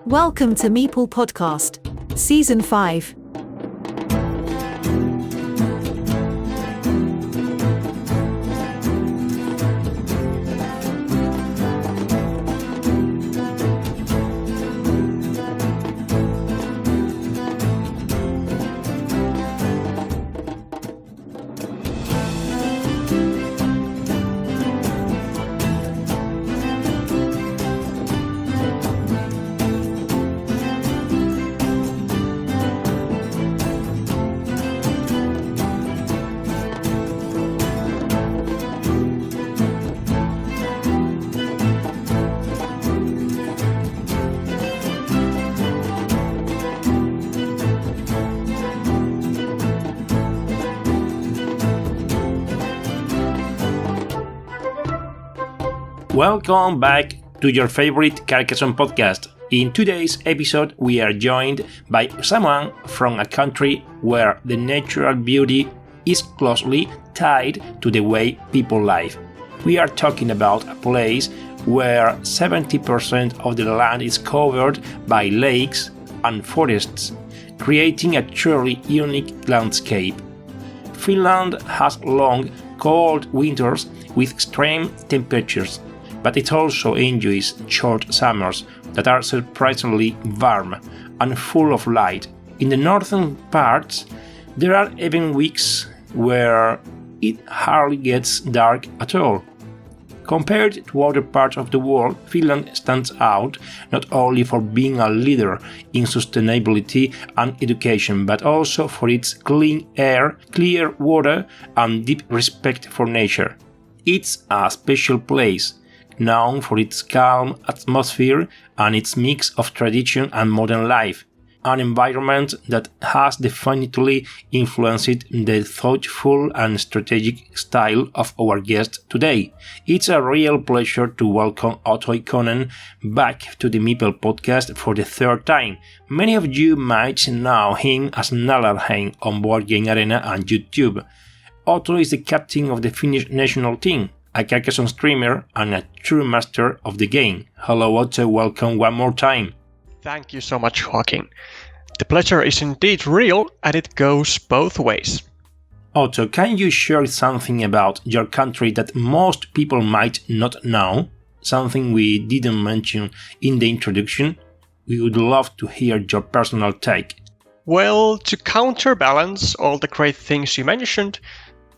Welcome to Meeple Podcast, Season 5. Welcome back to your favorite Carcassonne podcast. In today's episode, we are joined by someone from a country where the natural beauty is closely tied to the way people live. We are talking about a place where 70% of the land is covered by lakes and forests, creating a truly unique landscape. Finland has long, cold winters with extreme temperatures, but it also enjoys short summers that are surprisingly warm and full of light. In the northern parts, there are even weeks where it hardly gets dark at all. Compared to other parts of the world, Finland stands out not only for being a leader in sustainability and education, but also for its clean air, clear water, and deep respect for nature. It's a special place, known for its calm atmosphere and its mix of tradition and modern life, an environment that has definitely influenced the thoughtful and strategic style of our guest today. It's a real pleasure to welcome Otto Ikonen back to the Meeple Podcast for the third time. Many of you might know him as Nallerheim on Board Game Arena and YouTube. Otto is the captain of the Finnish national team, a Carcassonne streamer and a true master of the game. Hello Otto, welcome one more time. Thank you so much, Joaquin. The pleasure is indeed real and it goes both ways. Otto, can you share something about your country that most people might not know? Something we didn't mention in the introduction? We would love to hear your personal take. Well, to counterbalance all the great things you mentioned,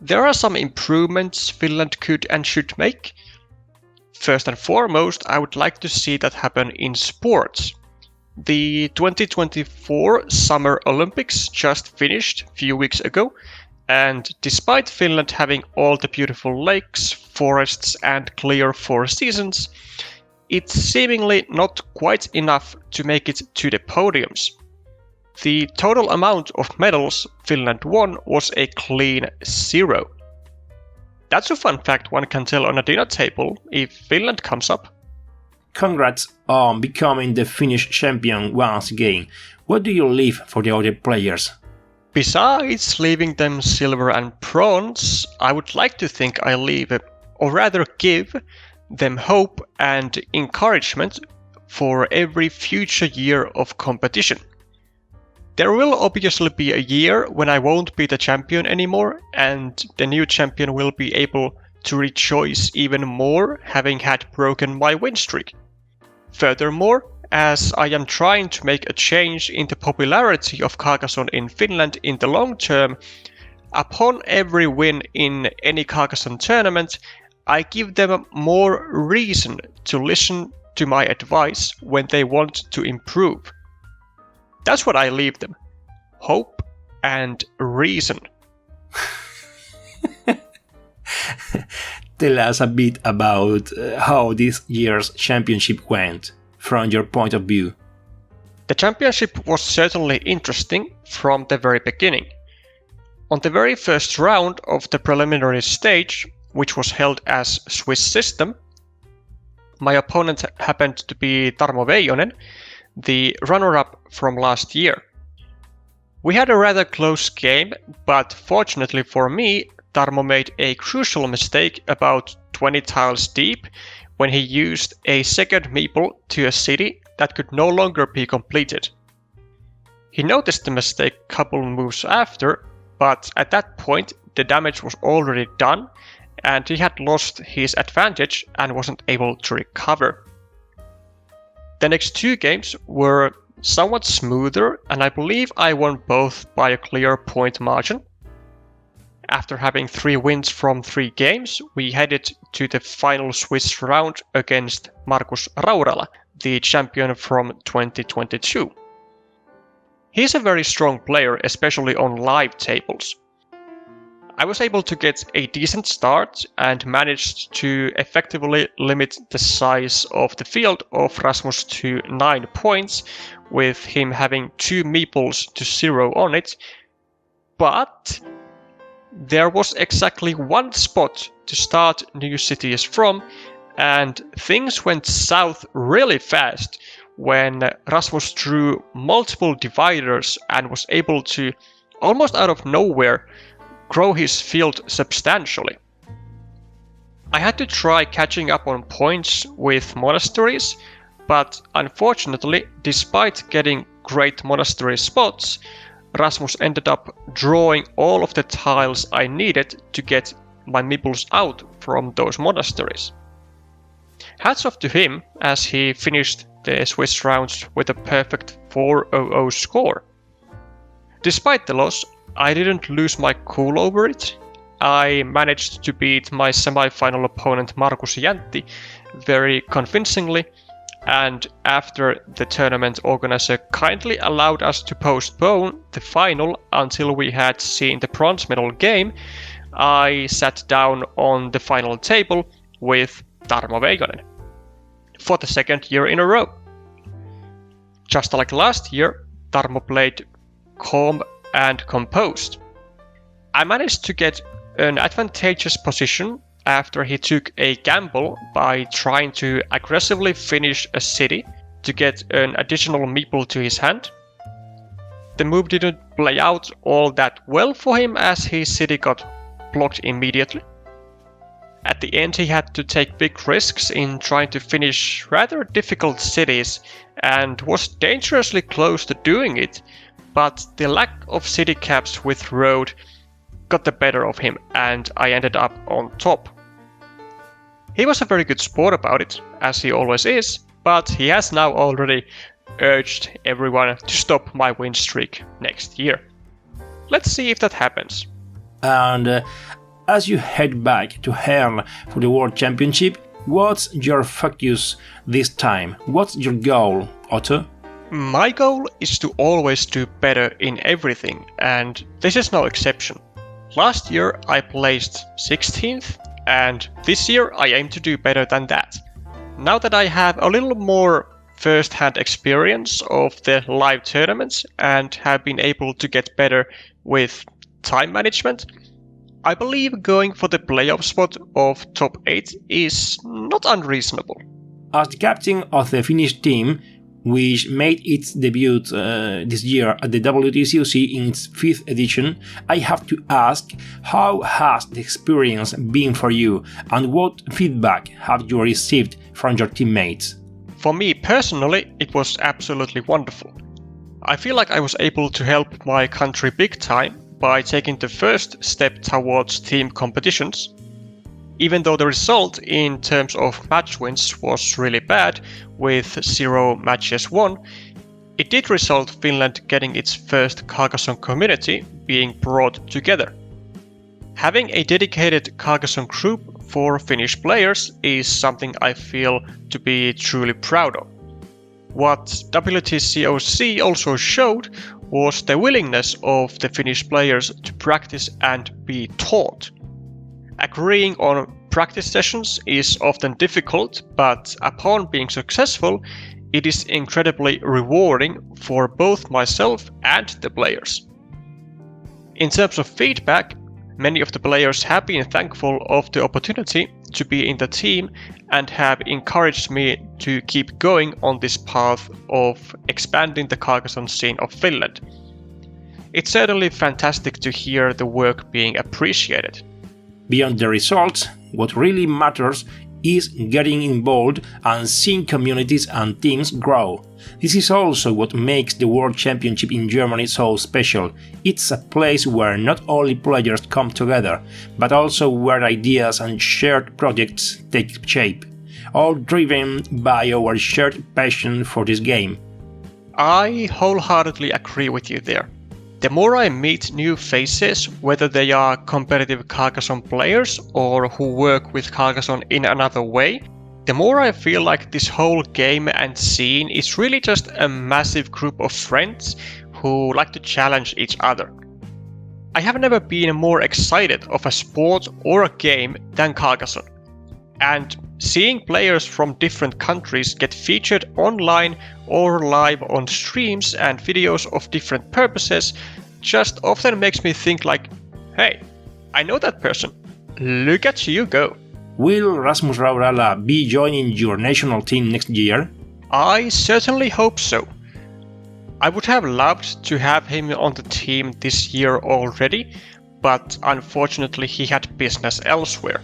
there are some improvements Finland could and should make. First and foremost, I would like to see that happen in sports. The 2024 Summer Olympics just finished a few weeks ago, and despite Finland having all the beautiful lakes, forests, and clear four seasons, it's seemingly not quite enough to make it to the podiums. The total amount of medals Finland won was a clean 0. That's a fun fact one can tell on a dinner table if Finland comes up. Congrats on becoming the Finnish champion once again. What do you leave for the other players? Besides leaving them silver and bronze, I would like to think I leave, or rather give, them hope and encouragement for every future year of competition. There will obviously be a year when I won't be the champion anymore, and the new champion will be able to rejoice even more having had broken my win streak. Furthermore, as I am trying to make a change in the popularity of Carcassonne in Finland in the long term, upon every win in any Carcassonne tournament, I give them more reason to listen to my advice when they want to improve. That's what I leave them. Hope and reason. Tell us a bit about how this year's championship went, from your point of view. The championship was certainly interesting from the very beginning. On the very first round of the preliminary stage, which was held as Swiss system, my opponent happened to be Tarmo Veijonen, the runner-up from last year. We had a rather close game, but fortunately for me, Tarmo made a crucial mistake about 20 tiles deep when he used a second meeple to a city that could no longer be completed. He noticed the mistake a couple moves after, but at that point the damage was already done and he had lost his advantage and wasn't able to recover. The next 2 games were somewhat smoother, and I believe I won both by a clear point margin. After having 3 wins from 3 games, we headed to the final Swiss round against Markus Raurala, the champion from 2022. He's a very strong player, especially on live tables. I was able to get a decent start and managed to effectively limit the size of the field of Rasmus to 9 points, with him having 2 meeples to 0 on it. But there was exactly 1 spot to start new cities from, and things went south really fast when Rasmus drew multiple dividers and was able to, almost out of nowhere, grow his field substantially. I had to try catching up on points with monasteries, but unfortunately, despite getting great monastery spots, Rasmus ended up drawing all of the tiles I needed to get my meeples out from those monasteries. Hats off to him, as he finished the Swiss rounds with a perfect 400 score. Despite the loss, I didn't lose my cool over it. I managed to beat my semi-final opponent Markus Jäntti very convincingly, and after the tournament organizer kindly allowed us to postpone the final until we had seen the bronze medal game, I sat down on the final table with Otto Ikonen for the 2nd year in a row. Just like last year, Tarmo played calm and composed. I managed to get an advantageous position after he took a gamble by trying to aggressively finish a city to get an additional meeple to his hand. The move didn't play out all that well for him, as his city got blocked immediately. At the end, he had to take big risks in trying to finish rather difficult cities and was dangerously close to doing it, but the lack of city caps with road got the better of him and I ended up on top. He was a very good sport about it, as he always is, but he has now already urged everyone to stop my win streak next year. Let's see if that happens. And as you head back to Herne for the World Championship, what's your focus this time? What's your goal, Otto? My goal is to always do better in everything, and this is no exception. Last year I placed 16th, and this year I aim to do better than that. Now that I have a little more first-hand experience of the live tournaments and have been able to get better with time management, I believe going for the playoff spot of top 8 is not unreasonable. As the captain of the Finnish team, which made its debut this year at the WTCOC in its 5th edition, I have to ask, how has the experience been for you and what feedback have you received from your teammates? For me personally, it was absolutely wonderful. I feel like I was able to help my country big time by taking the first step towards team competitions. Even though the result in terms of match wins was really bad, with 0 matches won, it did result Finland getting its first Carcassonne community being brought together. Having a dedicated Carcassonne group for Finnish players is something I feel to be truly proud of. What WTCOC also showed was the willingness of the Finnish players to practice and be taught. Agreeing on practice sessions is often difficult, but upon being successful, it is incredibly rewarding for both myself and the players. In terms of feedback, many of the players have been thankful of the opportunity to be in the team and have encouraged me to keep going on this path of expanding the Carcassonne scene of Finland. It's certainly fantastic to hear the work being appreciated. Beyond the results, what really matters is getting involved and seeing communities and teams grow. This is also what makes the World Championship in Germany so special. It's a place where not only players come together, but also where ideas and shared projects take shape, all driven by our shared passion for this game. I wholeheartedly agree with you there. The more I meet new faces, whether they are competitive Carcassonne players or who work with Carcassonne in another way, the more I feel like this whole game and scene is really just a massive group of friends who like to challenge each other. I have never been more excited of a sport or a game than Carcassonne. And seeing players from different countries get featured online or live on streams and videos of different purposes just often makes me think like, hey, I know that person. Look at you go. Will Rasmus Raurala be joining your national team next year? I certainly hope so. I would have loved to have him on the team this year already, but unfortunately he had business elsewhere.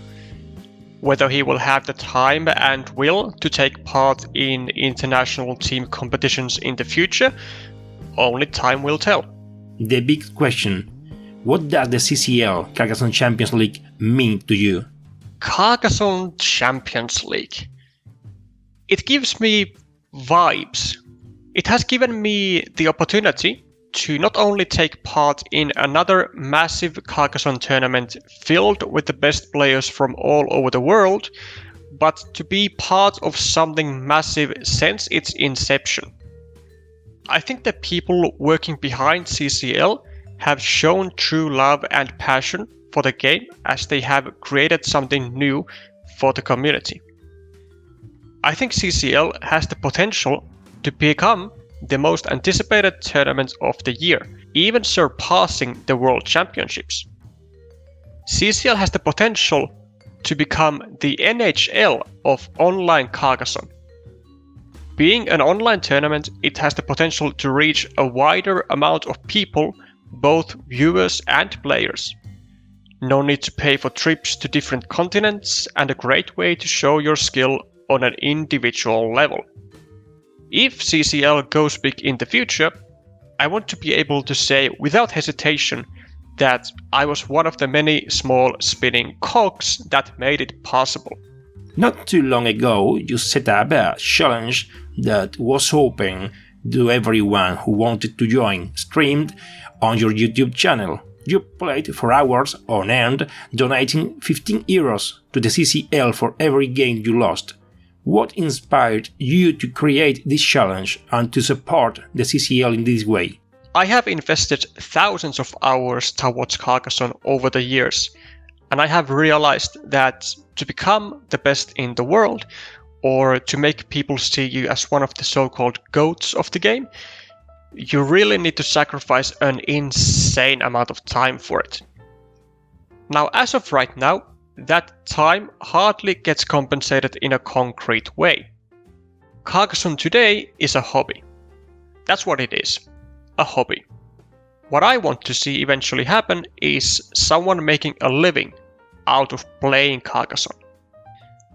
Whether he will have the time and will to take part in international team competitions in the future, only time will tell. The big question: what does the CCL, Carcassonne Champions League, mean to you? Carcassonne Champions League. It gives me vibes. It has given me the opportunity to not only take part in another massive Carcassonne tournament filled with the best players from all over the world, but to be part of something massive since its inception. I think the people working behind CCL have shown true love and passion for the game as they have created something new for the community. I think CCL has the potential to become the most anticipated tournament of the year, even surpassing the World Championships. CCL has the potential to become the NHL of online Carcassonne. Being an online tournament, it has the potential to reach a wider amount of people, both viewers and players. No need to pay for trips to different continents, and a great way to show your skill on an individual level. If CCL goes big in the future, I want to be able to say without hesitation that I was one of the many small spinning cogs that made it possible. Not too long ago, you set up a challenge that was open to everyone who wanted to join, streamed on your YouTube channel. You played for hours on end, donating €15 to the CCL for every game you lost. What inspired you to create this challenge and to support the CCL in this way? I have invested thousands of hours towards Carcassonne over the years, and I have realized that to become the best in the world, or to make people see you as one of the so-called GOATs of the game, you really need to sacrifice an insane amount of time for it. Now, as of right now, that time hardly gets compensated in a concrete way. Carcassonne today is a hobby. That's what it is, a hobby. What I want to see eventually happen is someone making a living out of playing Carcassonne.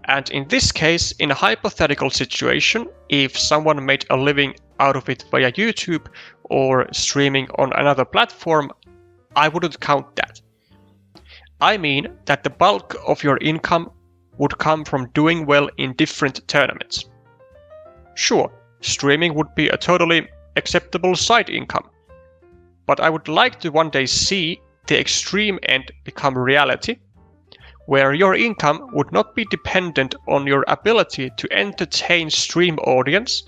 And in this case, in a hypothetical situation, if someone made a living out of it via YouTube or streaming on another platform, I wouldn't count that. I mean that the bulk of your income would come from doing well in different tournaments. Sure, streaming would be a totally acceptable side income, but I would like to one day see the extreme end become reality, where your income would not be dependent on your ability to entertain stream audience,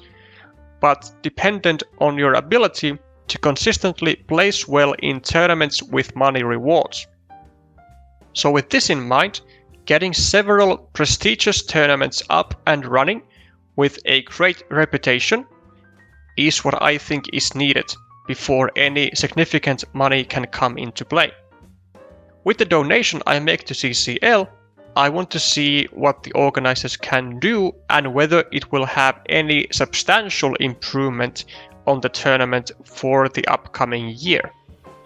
but dependent on your ability to consistently place well in tournaments with money rewards. So with this in mind, getting several prestigious tournaments up and running with a great reputation is what I think is needed before any significant money can come into play. With the donation I make to CCL, I want to see what the organizers can do and whether it will have any substantial improvement on the tournament for the upcoming year.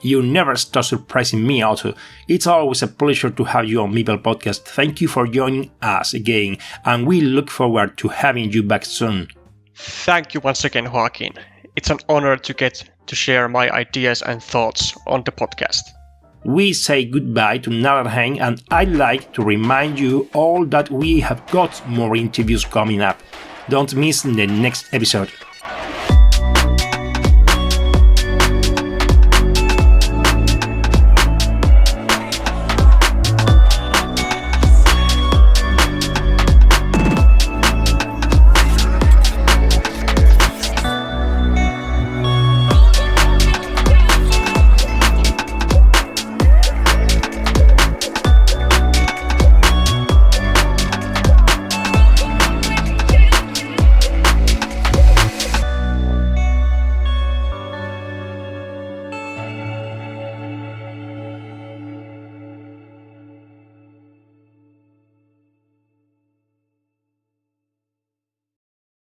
You never stop surprising me, Otto. It's always a pleasure to have you on Meeple Podcast. Thank you for joining us again, and we look forward to having you back soon. Thank you once again, Joaquin. It's an honor to get to share my ideas and thoughts on the podcast. We say goodbye to Nallerheim, and I'd like to remind you all that we have got more interviews coming up. Don't miss the next episode.